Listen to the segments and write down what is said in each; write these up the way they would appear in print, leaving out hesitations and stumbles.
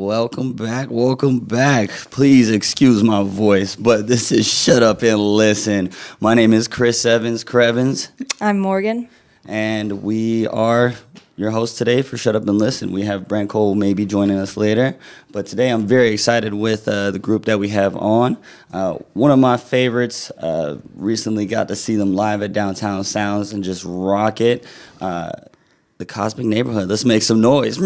welcome back, welcome back. Please excuse my voice, but this is Shut Up and Listen. My name is Chris Evans, CHRVNS. I'm Morgan. And we are your hosts today for Shut Up and Listen. We have Brent Cole maybe joining us later, but today I'm very excited with the group that we have on. One of my favorites, recently got to see them live at Downtown Sounds and just rock it. The Cosmic Neighborhood. Let's make some noise.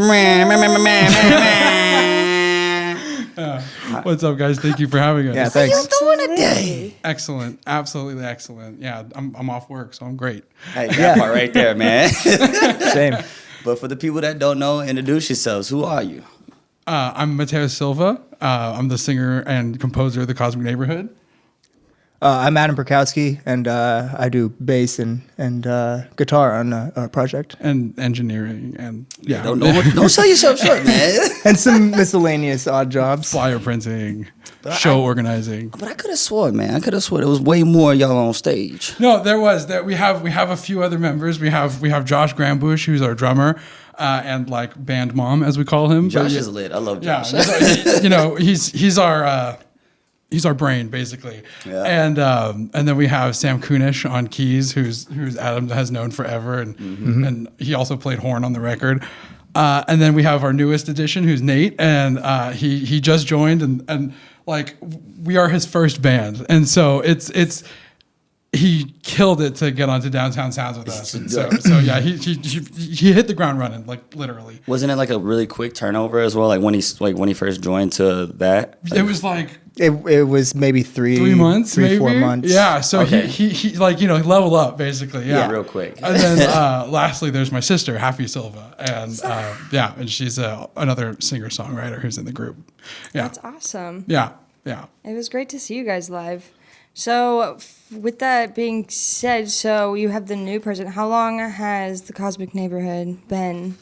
What's up, guys? Thank you for having us. Yeah, thanks. How you doing today? Excellent. Absolutely excellent. Yeah, I'm off work, so I'm great. Hey, that part right there, man. Same. But for the people that don't know, introduce yourselves. Who are you? I'm Mateo Silva. I'm the singer and composer of the Cosmic Neighborhood. I'm Adam Perkowski, and I do bass and guitar on our project. And engineering and Don't sell yourself short, man. And some miscellaneous odd jobs. flyer printing, show organizing. But I could have sworn, man. There was way more of y'all on stage. No, there was that we have a few other members. We have Josh Grambush, who's our drummer, and like band mom as we call him. Josh is lit. I love Josh. Yeah, he's our brain basically. Yeah. And then we have Sam Kunish on keys, who's Adam has known forever, and he also played horn on the record. And then we have our newest addition, who's Nate, and he just joined, and like we are his first band, and so it's he killed it to get onto Downtown Sounds with us, and so yeah, he hit the ground running, like literally. Wasn't it like a really quick turnover as well? Like when he first joined to that. It was like. It was maybe 3 months, maybe 4 months. Yeah, so Okay. he like level up basically. Yeah, real quick. And then lastly, there's my sister, Happy Silva, and and she's another singer songwriter who's in the group. Yeah, That's awesome. yeah. It was great to see you guys live. So, with that being said, so you have the new president. How long has the Cosmic Neighborhood been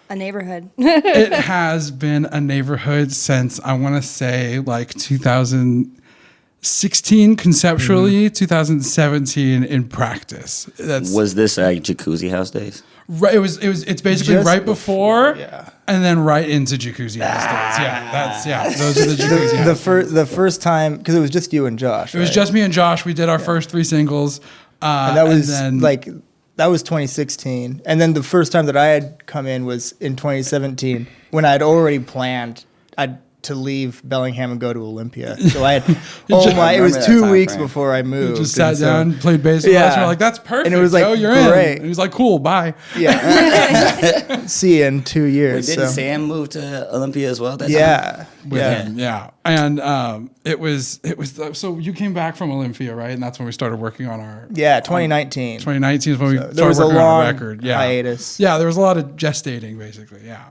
a neighborhood? It has been a neighborhood since I want to say like 2016 conceptually, 2017 in practice. Was this like Jacuzzi House days? Right, it's basically Just right before, yeah. And then right into Jacuzzi House days. Those are the Jacuzzi House. The first time, because it was just you and Josh. It was just me and Josh. We did our first 3 singles. And that was and then, that was 2016, and then the first time that I had come in was in 2017 when I had already planned to leave Bellingham and go to Olympia. So I had it was 2 weeks before I moved. just sat down, played bass with us. We're like, that's perfect. And it was like, you're great. in. And he was like, cool, bye. Yeah. See you in 2 years. Wait, didn't Sam move to Olympia as well? That Yeah. With him, yeah. And it was so you came back from Olympia, right? And that's when we started working on our 2019. 2019 is when we There started was a working on our long record. Yeah. hiatus. Yeah, there was a lot of gestating, basically. Yeah.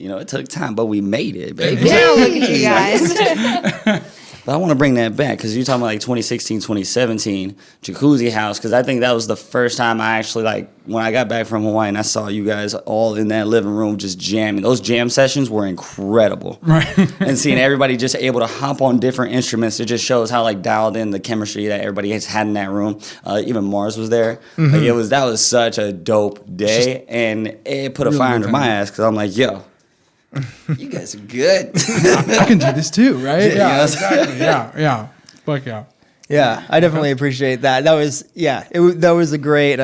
It took time, but we made it, baby. Yeah, look at you guys. But I want to bring that back because you're talking about like 2016, 2017, Jacuzzi House, because I think that was the first time I actually, like, when I got back from Hawaii and I saw you guys all in that living room just jamming. Those jam sessions were incredible. Right. And seeing everybody just able to hop on different instruments, it just shows how, like, dialed in the chemistry that everybody has had in that room. Even Mars was there. Like, that was such a dope day, and it put a fire under my ass because I'm like, yo, you guys are good. I can do this too, right? Yeah. Exactly. Yeah. Fuck yeah. Yeah, I definitely appreciate that. That was that was a great.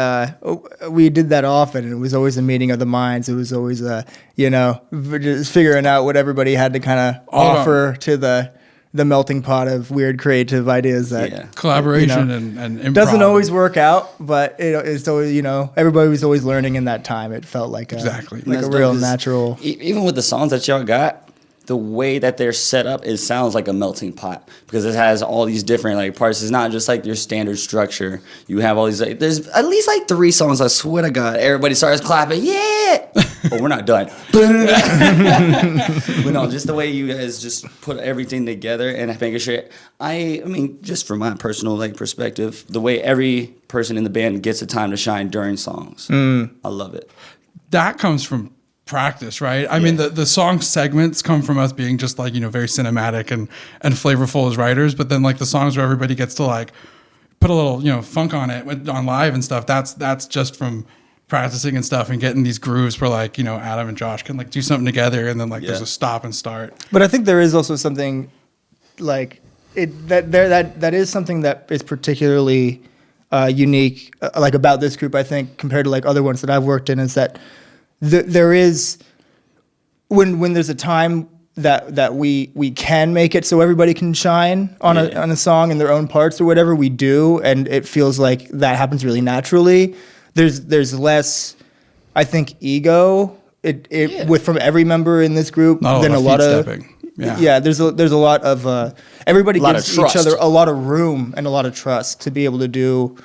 We did that often, and it was always a meeting of the minds. It was always just figuring out what everybody had to kind of offer to the melting pot of weird creative ideas that collaboration and improv. Doesn't always work out, but it's always everybody was always learning in that time. It felt like a real natural. Even with the songs that y'all got, the way that they're set up, it sounds like a melting pot because it has all these different like parts. It's not just like your standard structure. You have all these like there's at least like 3 songs. I swear to God, everybody starts clapping. Yeah, but we're not done. But no, just the way you guys just put everything together and making sure. I mean, just from my personal like perspective, the way every person in the band gets a time to shine during songs, I love it. That comes from practice, right? I mean, the song segments come from us being just like, very cinematic and flavorful as writers, but then like the songs where everybody gets to like put a little, funk on it on live and stuff, that's just from practicing and stuff and getting these grooves where like, Adam and Josh can like do something together and then like there's a stop and start. But I think there is also something like that is something that is particularly unique, like about this group, I think, compared to like other ones that I've worked in, is that there is when there's a time that we can make it so everybody can shine on a song in their own parts or whatever, we do, and it feels like that happens really naturally. There's less, I think, ego with from every member in this group than a lot of stepping. There's a lot of everybody gives each other a lot of room and a lot of trust to be able to do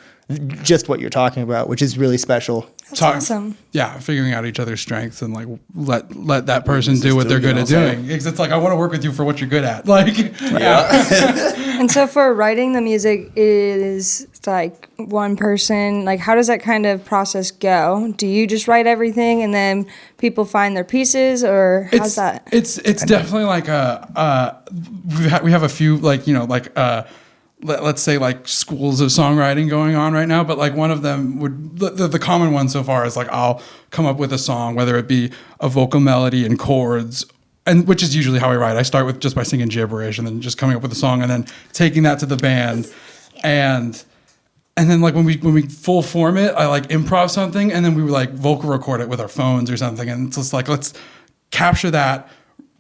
just what you're talking about, which is really special. That's awesome. Yeah, figuring out each other's strengths and like let that person do what they're good at doing. Because it's like, I want to work with you for what you're good at. Like, And so for writing the music, is like one person, like how does that kind of process go? Do you just write everything and then people find their pieces, or how's that? It's definitely like we have a few like, let's say like schools of songwriting going on right now, but like one of them would, the common one so far is like, I'll come up with a song, whether it be a vocal melody and chords, and which is usually how I write. I start with just by singing gibberish and then just coming up with a song and then taking that to the band. And then like when we full form it, I like improv something and then we would like vocal record it with our phones or something. And it's just like, let's capture that,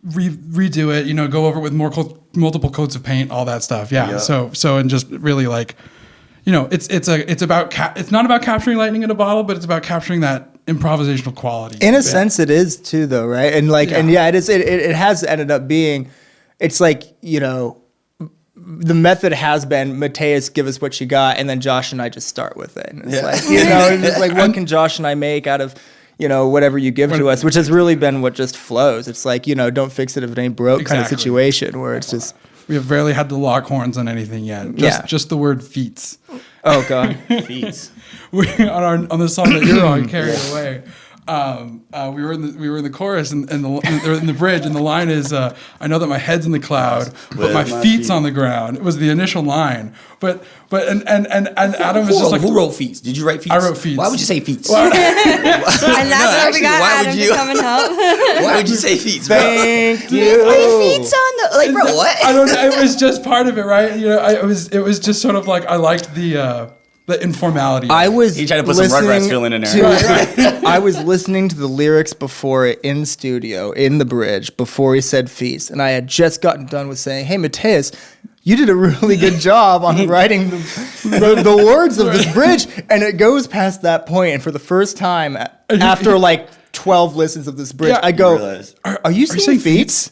redo it, go over it with multiple coats of paint, all that stuff. Yeah. So and just really like, it's not about capturing lightning in a bottle, but it's about capturing that improvisational quality. In a sense, it is too, though, right? And like, it is. It has ended up being. It's like, the method has been Mateus, give us what you got, and then Josh and I just start with it. And it's like, it's just like, what can Josh and I make out of whatever you give to us, which has really been what just flows. It's like, don't fix it if it ain't broke kind of situation where it's just. We have barely had the lock horns on anything yet. Just the word feats. Oh God, feats. On the song that you're on, Carry It Away. We were in the chorus and in the bridge, and the line is, I know that my head's in the cloud, but my feet's on the ground. It was the initial line, but Adam was just like, who wrote feats? Did you write feats? I wrote feats. Why would you say feats? And that's why we got Adam to come and help. Why would you say feats? Thank you. Feats on the like, bro. What? I don't know. It was just part of it, right? It was just sort of like I liked the informality. He tried to put some Rugrats feeling in there. I was listening to the lyrics before it in studio, in the bridge, before he said feast. And I had just gotten done with saying, hey, Mateus, you did a really good job on writing the words of this bridge. And it goes past that point. And for the first time, after like 12 listens of this bridge, I go, are you saying feats?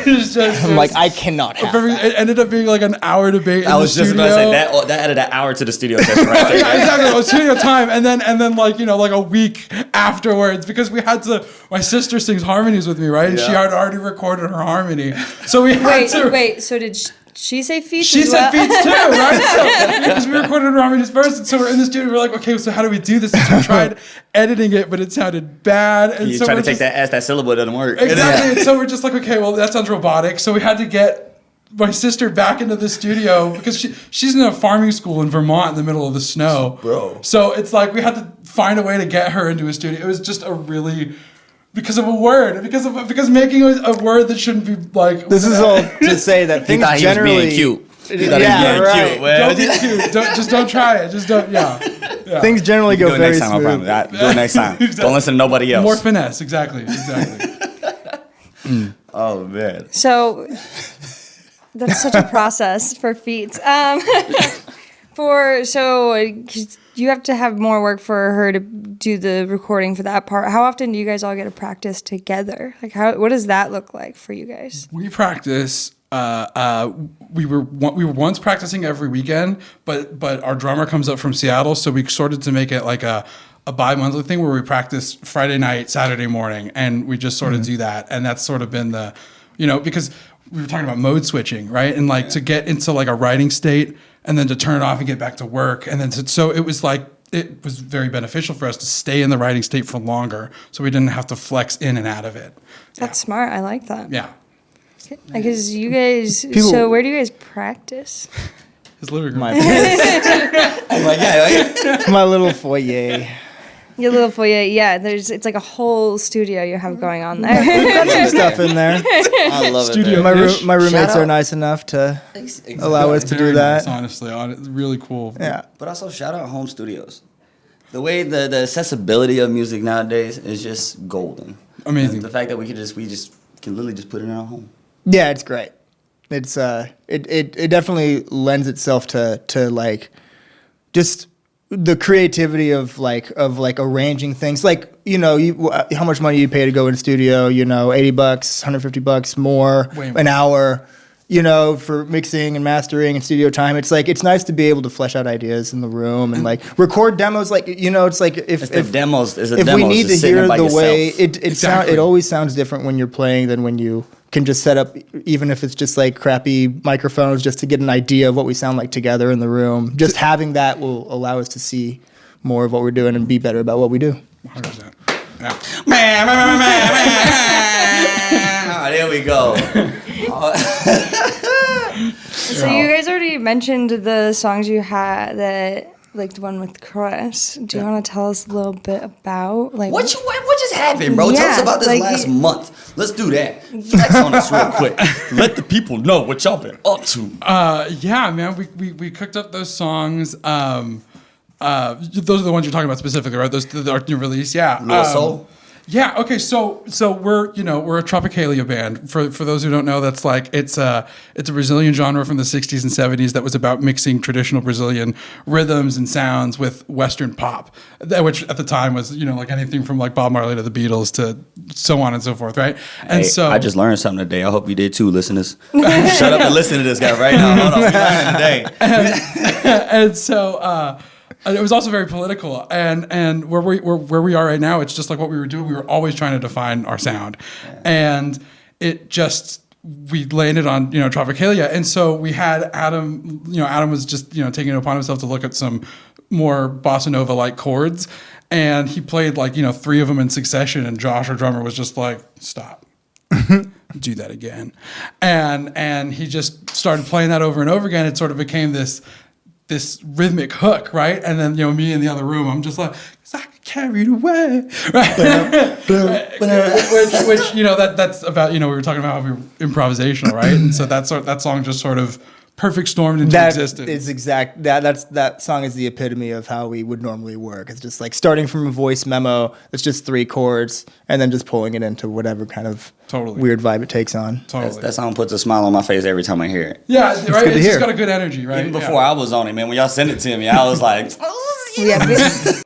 I'm like, I cannot have that. It ended up being like an hour debate. I was just about to say that added an hour to the studio session right there. Yeah, exactly. It was studio time, and then like like a week afterwards, because we had to. My sister sings harmonies with me, right? And she had already recorded her harmony, so we had to. Wait. So did she say feats? She said feats too, right? Because we recorded her harmonies first, and so we're in the studio. We're like, okay, so how do we do this? And so we tried editing it, but it sounded bad. And you so trying to take that syllable doesn't work. Exactly. And so we're just like, okay, well, that sounds robotic. So we had to get my sister back into the studio because she's in a farming school in Vermont in the middle of the snow. Bro. So it's like we had to find a way to get her into a studio. It was just a really... Because of a word, because making a word that shouldn't be like. This is all to say that things generally. He thought he was being cute. Don't be cute. Just don't try it. Just don't. Yeah. Things generally go very smooth. Do it next time. Exactly. Don't listen to nobody else. More finesse. Exactly. Oh man. So that's such a process for feats. You have to have more work for her to do the recording for that part. How often do you guys all get to practice together? Like, what does that look like for you guys? We practice. We were once practicing every weekend, but our drummer comes up from Seattle, so we started to make it like a bi-monthly thing where we practice Friday night, Saturday morning, and we just sort of do that. And that's sort of been the, because we were talking about mode switching, right? And like to get into like a writing state and then to turn it off and get back to work. And then so it was like, it was very beneficial for us to stay in the writing state for longer so we didn't have to flex in and out of it. That's smart. I like that. Yeah. Because you guys, so where do you guys practice? His living room. My, I'm like, yeah, my little foyer. Your little foyer, yeah. It's like a whole studio you have going on there. Got some stuff in there. I love it. Studio. there. My roommates Shout are out. nice enough to Exactly. allow us to Very do that. nice, honestly, really cool. Yeah. But also shout out home studios. The way the accessibility of music nowadays is just golden. Amazing. And the fact that we can literally just put it in our home. Yeah, it's great. It's it definitely lends itself to like just the creativity of arranging things. Like, you know, how much money you pay to go in studio, you know, $80, $150 more Way more. an hour, you know, for mixing and mastering and studio time. It's like, it's nice to be able to flesh out ideas in the room and like record demos. Like, you know, it's like if The demos is a if demo. we need to just sitting hear by the yourself. way Exactly. it always sounds different when you're playing than when you can just set up, even if it's just like crappy microphones, just to get an idea of what we sound like together in the room. Just having that will allow us to see more of what we're doing and be better about what we do. 100%. Yeah. Ah, there we go. So you guys already mentioned the songs you had that, like the one with Chris. Do you want to tell us a little bit about like What just happened, bro? Tell us Yeah, about this like last month. Let's do that. Flex on us real quick. Let the people know what y'all been up to. Yeah, man, we cooked up those songs. Those are the ones you're talking about specifically, right? Those the new release, yeah. Lil Soul? Yeah. Okay. So we're a Tropicalia band. For those who don't know, that's like it's a Brazilian genre from the 60s and 70s that was about mixing traditional Brazilian rhythms and sounds with Western pop, which at the time was like anything from like Bob Marley to the Beatles to so on and so forth, right? And Hey, so I just learned something today. I hope you did too, listeners. Shut up and listen to this guy right now. Hold on, we learning today. and so it was also very political, and where we are right now, it's just like what we were doing. We were always trying to define our sound, and it just we landed on Tropicalia, and so we had Adam. Adam was just taking it upon himself to look at some more bossa nova like chords, and he played like 3 of them in succession, and Josh, our drummer, was just like, stop. Do that again, and he just started playing that over and over again. It sort of became this rhythmic hook, right? And then me in the other room, I'm just like, 'cause I get carried away, right? which that's about we were talking about how we were improvisational, right? And so that song just sort of perfect stormed into existence. That song is the epitome of how we would normally work. It's just like starting from a voice memo. It's just 3 chords, and then just pulling it into whatever kind of weird vibe it takes on. Totally. That song puts a smile on my face every time I hear it. Yeah, right. good to It's hear. just got a good energy, right? Even before I was on it, man, when y'all sent it to me, I was like, Yeah.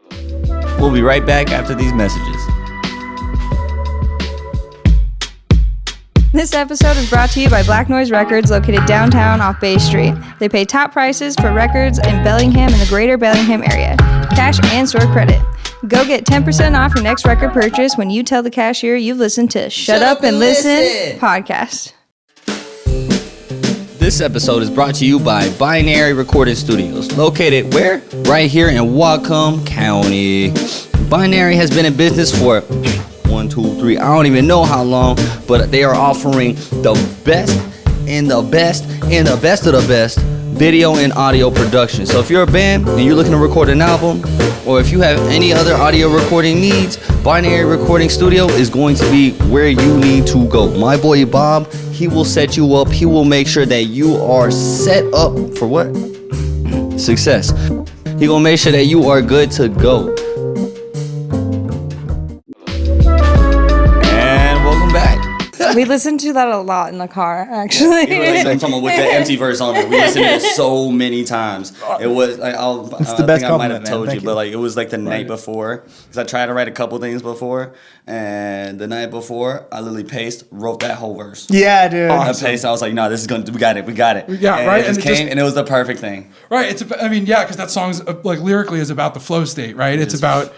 we'll be right back after these messages. This episode is brought to you by Black Noise Records, located downtown off Bay Street. They pay top prices for records in Bellingham and the greater Bellingham area. Cash and store credit. Go get 10% off your next record purchase when you tell the cashier you've listened to Shut Up and Listen podcast. This episode is brought to you by Binary Recording Studios, located where? Right here in Whatcom County. Binary has been in business for 1, 2, 3, I don't even know how long, but they are offering the best and the best and the best of the best video and audio production. So if you're a band and you're looking to record an album, or if you have any other audio recording needs, Binary Recording Studio is going to be where you need to go. My boy Bob, he will set you up. He will make sure that you are set up for what? Success. He gonna make sure that you are good to go. And welcome back. We listened to that a lot in the car, actually. I'm talking about with the empty verse on it. We listened to it so many times. It was like It's the best I might have compliment, told man. you, Thank but you. like it was like the night before, because I tried to write a couple things before, and the night before I literally wrote that whole verse. Yeah, dude. I paced. I was like, no, this is we got it. Yeah, and right, It just and it came, just- and it was the perfect thing. Right. Because that song's like lyrically is about the flow state, right? It's about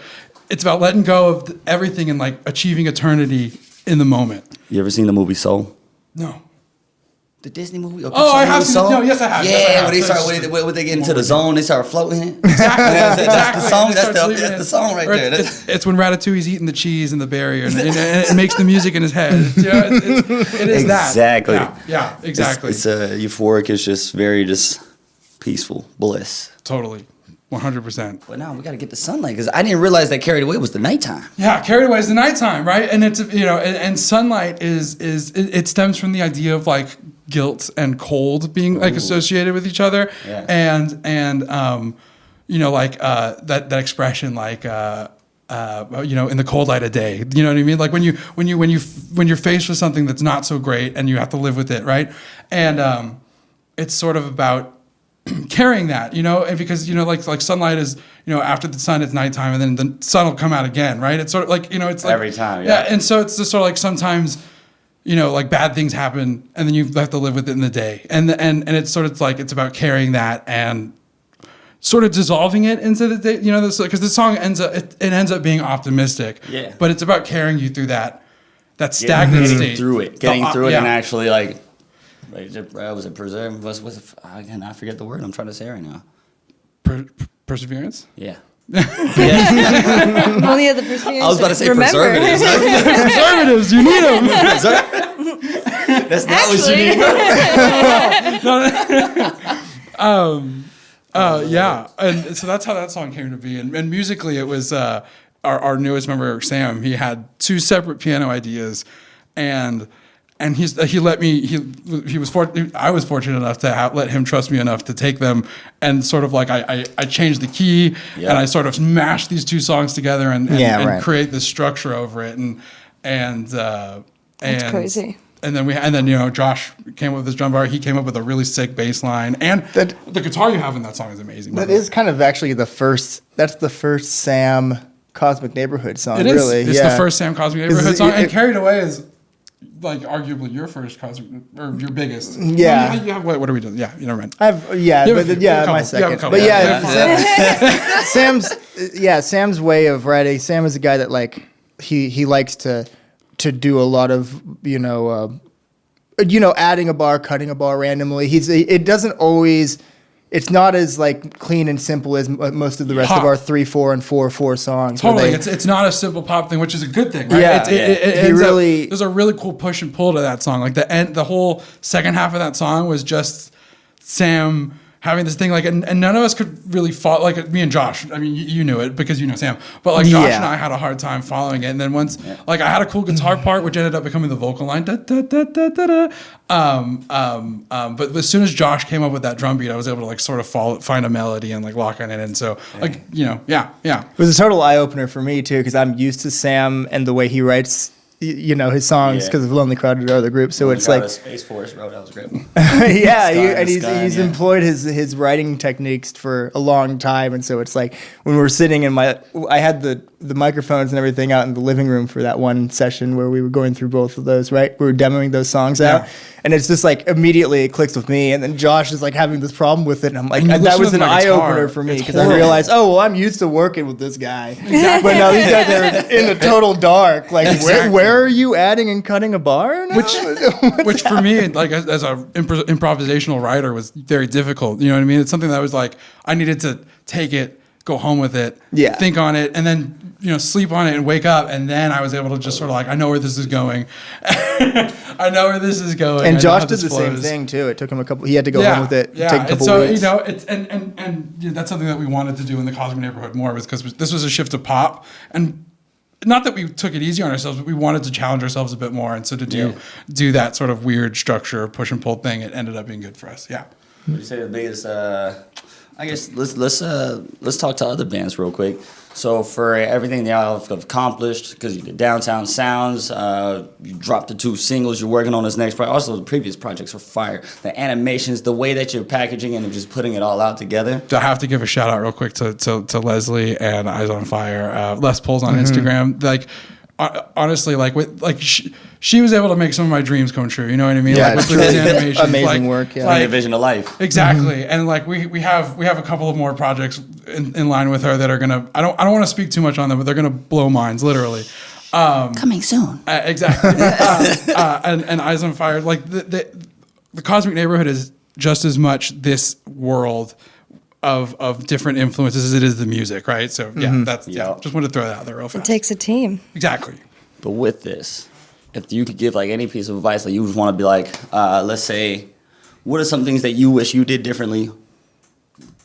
letting go of everything and like achieving eternity in the moment. You ever seen the movie Soul? No. The Disney movie? Oh, I have seen it. No, yes, I have. Yeah, Yes, I have. when they start when they get into the zone, they start floating. That's Exactly. the song. It That's starts leaving the it. song right Or there. It's when Ratatouille's eating the cheese and the berry, and it makes the music in his head. It is that. Exactly. Yeah, exactly. It's euphoric. It's just very just peaceful bliss. Totally, 100%. But now we got to get to sunlight because I didn't realize that Carried Away was the nighttime. Yeah, Carried Away is the nighttime, right? And it's, you know, and sunlight it stems from the idea of like guilt and cold being like associated with each other, Yeah. and you know, like that expression, like you know, in the cold light of day. You know what I mean? Like when you're faced with something that's not so great and you have to live with it, right? And it's sort of about carrying that, you know, and because, you know, like sunlight is, you know, after the sun it's nighttime and then the sun will come out again, right? It's sort of like, you know, it's like Every time, yeah. and so it's just sort of like sometimes, you know, like bad things happen and then you have to live with it in the day, and it's sort of like it's about carrying that and sort of dissolving it into the day, you know, because the song ends up being optimistic, Yeah. but it's about carrying you through that stagnant Getting state, through it, and yeah. actually like, was it preserve? I cannot forget the word I'm trying to say right now. Perseverance. Yeah. Only of the perseverance. I was about to say Remember. preservatives. Preservatives, you need them. That's not what you need. Yeah, and so that's how that song came to be. And musically, it was our newest member, Sam. He had two separate piano ideas, and he let me. I was fortunate enough to let him trust me enough to take them and sort of like I changed the key and I sort of mashed these two songs together and create this structure over it and That's crazy. And then you know, Josh came up with his drum bar. He came up with a really sick bass line, and the guitar you have in that song is amazing. That is kind of actually the first Sam Cosmic Neighborhood song. It is. Really, It's yeah. the first Sam Cosmic Neighborhood song, and Carried Away is like arguably your first Cosmic or your biggest. Yeah. You have, what are we doing? Yeah, you never mind. My second. couple. But Sam's way of writing. Sam is a guy that like he likes to do a lot of adding a bar, cutting a bar randomly. It doesn't always. It's not as like clean and simple as most of the rest of our 3/4 and 4/4 songs. Totally, it's not a simple pop thing, which is a good thing, right? Yeah, there's a really cool push and pull to that song. Like the whole second half of that song was just Sam having this thing, like, and none of us could really follow, like me and Josh. I mean, you knew it because you know Sam, but like Josh and I had a hard time following it. And then once, like, I had a cool guitar part, which ended up becoming the vocal line. Da, da, da, da, da, da. But as soon as Josh came up with that drum beat, I was able to like sort of find a melody and like lock on it. And so, like, you know, yeah. It was a total eye opener for me too, because I'm used to Sam and the way he writes. You know his songs because of Lonely Crowded or other groups, so it's like Space Force, bro. That was great. He's employed his writing techniques for a long time, and so it's like when we're sitting I had the microphones and everything out in the living room for that one session where we were going through both of those. Right, we were demoing those songs out, and it's just like immediately it clicks with me, and then Josh is like having this problem with it, and I'm like, that was an eye opener for me because I realized, I'm used to working with this guy, but now these guys are in the total dark. Like where are you adding and cutting a bar now? Which for me, like as a improvisational writer, was very difficult. You know what I mean? It's something that was like I needed to take it, go home with it, think on it, and then sleep on it and wake up, and then I was able to just sort of like I know where this is going. I know where this is going. And Josh did the same thing too. It took him he had to go home with it. Yeah, take a couple so weeks. it's and that's something that we wanted to do in the Cosmic Neighborhood more, was because this was a shift to pop, and not that we took it easy on ourselves, but we wanted to challenge ourselves a bit more, and so to do that sort of weird structure, push and pull thing, it ended up being good for us. Yeah. What do you say the biggest? I guess let's talk to other bands real quick. So for everything that y'all have accomplished, because you did Downtown Sounds, you dropped the 2 singles, you're working on this next project. Also, the previous projects were fire. The animations, the way that you're packaging and just putting it all out together. I have to give a shout out real quick to Leslie and Eyes on Fire. Les Pulls on Instagram. Like, honestly, like she was able to make some of my dreams come true. You know what I mean? Yeah, like with it's really these animations, amazing work. Yeah, like a vision of life. Exactly, and like we have a couple of more projects in line with her that are gonna. I don't want to speak too much on them, but they're gonna blow minds, literally. Coming soon. Exactly. And Eyes on Fire, like the Cosmic Neighborhood is just as much this world of different influences as it is the music, right? So just wanted to throw that out there real fast. It takes a team. Exactly. But with this, if you could give like any piece of advice that you would want to be like, let's say, what are some things that you wish you did differently,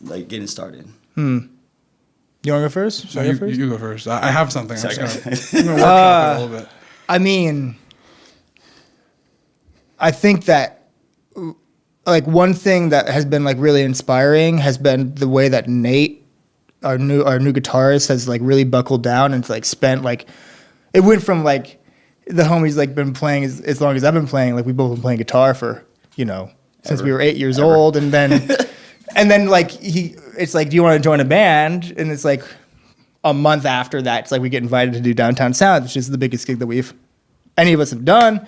like getting started? You want to go first? Should I go first? You go first. I have something. I'm Sorry, just guys. gonna workshop it a little bit. I mean, I think that like one thing that has been like really inspiring has been the way that Nate, our new guitarist, has like really buckled down and like spent like, it went from like the homies like been playing as long as I've been playing. Like we both been playing guitar for, since we were 8 years old, and then like it's like, do you want to join a band? And it's like a month after that, it's like we get invited to do Downtown Sounds, which is the biggest gig that any of us have done.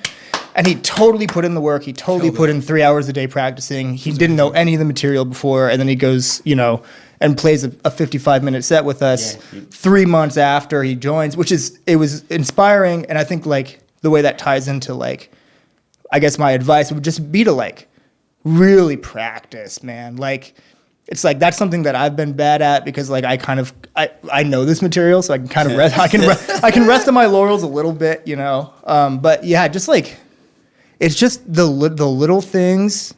And he totally put in the work. He totally put in 3 hours a day practicing. He didn't know any of the material before, and then he goes, and plays a 55-minute set with us 3 months after he joins, it was inspiring. And I think like the way that ties into like, I guess my advice would just be to like really practice, man. Like, it's like that's something that I've been bad at because like I know this material, so I can kind of rest. I can rest on my laurels a little bit, But yeah, just like it's just the little things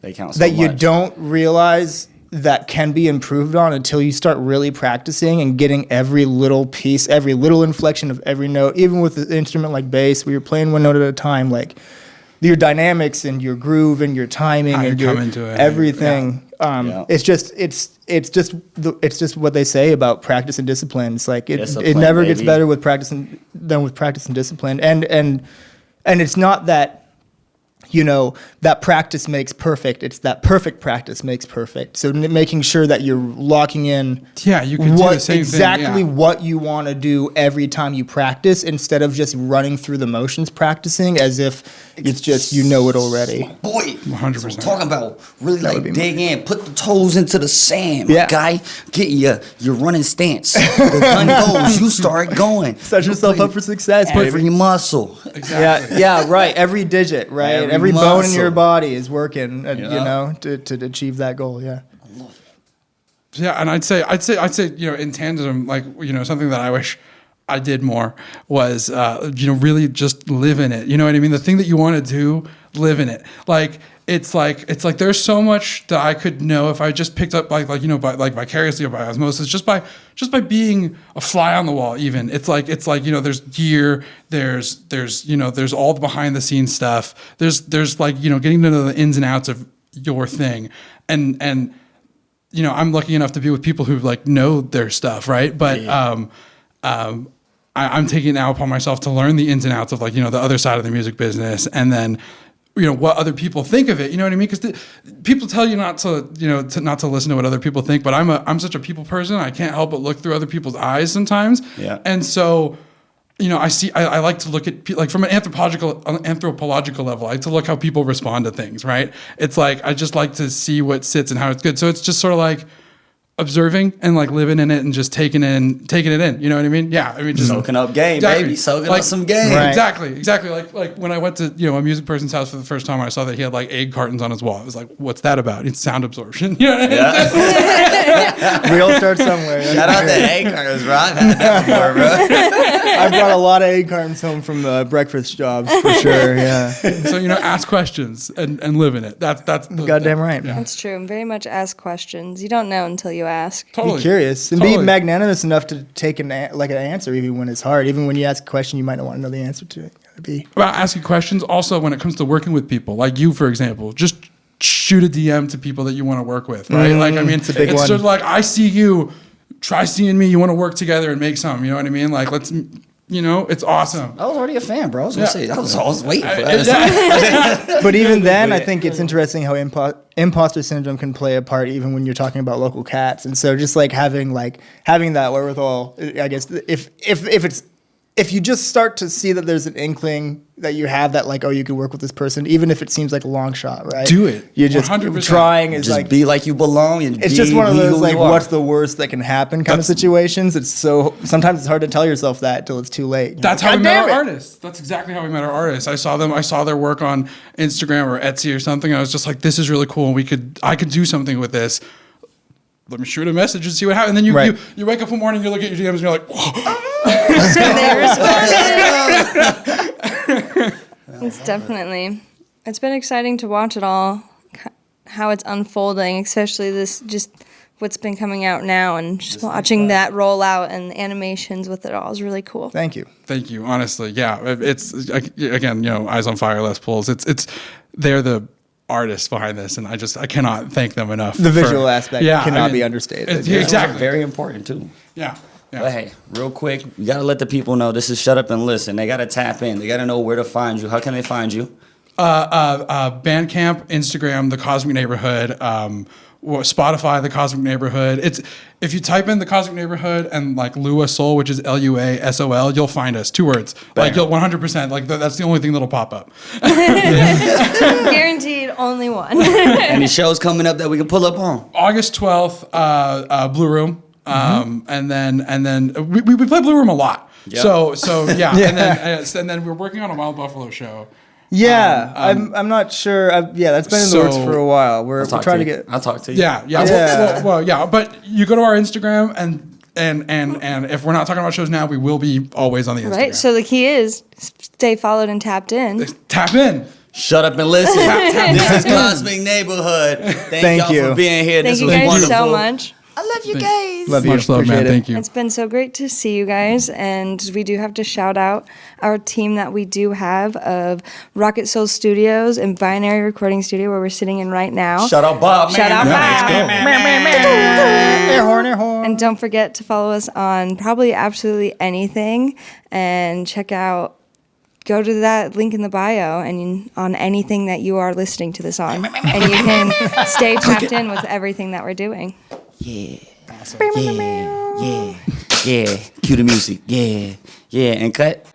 They count so that you much. don't realize that can be improved on until you start really practicing and getting every little piece, every little inflection of every note. Even with an instrument like bass, where you're playing one note at a time, like your dynamics and your groove and your timing How and you your come into it. everything. Yeah. It's just what they say about practice and discipline. It's like it Discipline, never gets baby. better with practice than with practice and discipline. And it's not that that practice makes perfect. It's that perfect practice makes perfect. So making sure that you're locking in You can do the same exactly thing. what you want to do every time you practice instead of just running through the motions practicing as if it's just it already. Boy, 100%. So I'm talking about really would like be dig in, put the toes into the sand, my Yeah. guy. Get your running stance. The gun goes, you start going. Set yourself up for success. Every muscle. Yeah, right. Every digit, right? Every bone in your muscle. body is working, Yeah. to achieve that goal. Yeah. Yeah, and I'd say, in tandem, like, something that I wish I did more was, really just live in it. You know what I mean? The thing that you want to do, live in it. Like, it's like there's so much that I could know if I just picked up by vicariously or by osmosis, just by being a fly on the wall. Even it's like there's gear, there's all the behind the scenes stuff. There's like getting to know the ins and outs of your thing, and I'm lucky enough to be with people who like know their stuff, right? But I'm taking it now upon myself to learn the ins and outs of like the other side of the music business, and then what other people think of it. You know what I mean? Because people tell you not to not to listen to what other people think. But I'm such a people person. I can't help but look through other people's eyes sometimes. Yeah. And so I like to look at like from an anthropological level. I like to look how people respond to things. Right? It's like I just like to see what sits and how it's good. So it's just sort of like observing and like living in it and just taking it in. You know what I mean? Yeah. I mean, just Soaking up game, Exactly. baby. Soaking Like- up some game. Right. Exactly. Like when I went to a music person's house for the first time, I saw that he had like egg cartons on his wall. I was like, "What's that about?" It's sound absorption. You know what I mean? We all start somewhere. Shout out to egg cartons, bro. I've had that before, bro. I brought a lot of egg cartons home from the breakfast jobs for sure. Yeah. So ask questions and live in it. That's the, Goddamn right. Yeah. That's true. Very much ask questions. You don't know until you ask. Totally. Be curious and Totally. be magnanimous enough to take an answer even when it's hard. Even when you ask a question, you might not want to know the answer to it. You gotta be. About asking questions. Also, when it comes to working with people, like you, for example, just shoot a DM to people that you want to work with, right? Like, I mean, it's a big one. sort of like, I see you, try seeing me. You want to work together and make something. You know what I mean? Like, let's, it's awesome. I was already a fan, bro. I was gonna Yeah. say, I was waiting for that. But even then, I think it's interesting how imposter syndrome can play a part even when you're talking about local cats. And so just like having that wherewithal, I guess if you just start to see that there's an inkling that you have that like, oh, you could work with this person, even if it seems like a long shot, right? Do it. You're just 100%. trying is Just like be like you belong. And it's just one of be those who like you are. what's the worst that can happen kind of situations. It's so sometimes it's hard to tell yourself that till it's too late. You're That's like, how we "God met damn our it." artists. That's exactly how we met our artists. I saw their work on Instagram or Etsy or something. And I was just like, this is really cool. I could do something with this. Let me shoot a message and see what happens. And then Right. you wake up one morning, you look at your DMs and you're like, whoa. It's been exciting to watch it all, how it's unfolding, especially this just what's been coming out now, and just watching that roll out and the animations with it all is really cool. Thank you. Thank you. Honestly, yeah, it's again, Eyes on Fire, Les Pulls. It's they're the artists behind this, and I cannot thank them enough. The visual aspect cannot be understated. Exactly. Very important too. Yeah. But hey, real quick, you gotta let the people know this is Shut Up and Listen. They gotta tap in. They gotta know where to find you. How can they find you? Bandcamp, Instagram, The Cosmic Neighborhood, Spotify, The Cosmic Neighborhood. It's if you type in The Cosmic Neighborhood and like Lua Soul, which is LUASOL, you'll find us. 2 words. Like you'll 100%. Like that's the only thing that'll pop up. Guaranteed, only one. Any shows coming up that we can pull up on? August 12th, Blue Room. And then we play Blue Room a lot. Yep. So yeah. And then we're working on a Wild Buffalo show. Yeah, I'm not sure. That's been in the works for a while. We're trying to get. I'll talk to you. Yeah. Well, yeah. But you go to our Instagram and if we're not talking about shows now, we will be always on the Instagram. Right. So the key is stay followed and tapped in. Tap in. Shut up and listen. This is Cosmic Neighborhood. Thank y'all you for being here. Thank This you was guys wonderful. so much. I love you guys. Love you. Much love, man. Appreciate it. Thank you. It's been so great to see you guys, and we do have to shout out our team that we do have of Rocket Soul Studios and Binary Recording Studio, where we're sitting in right now. Shout out Bob. Shout out Bob. Air horn, air horn. And don't forget to follow us on probably absolutely anything, and go to that link in the bio and on anything that you are listening to this on, and you can stay tapped in with everything that we're doing. Yeah. Awesome. Yeah. Cue the music. Yeah. And cut.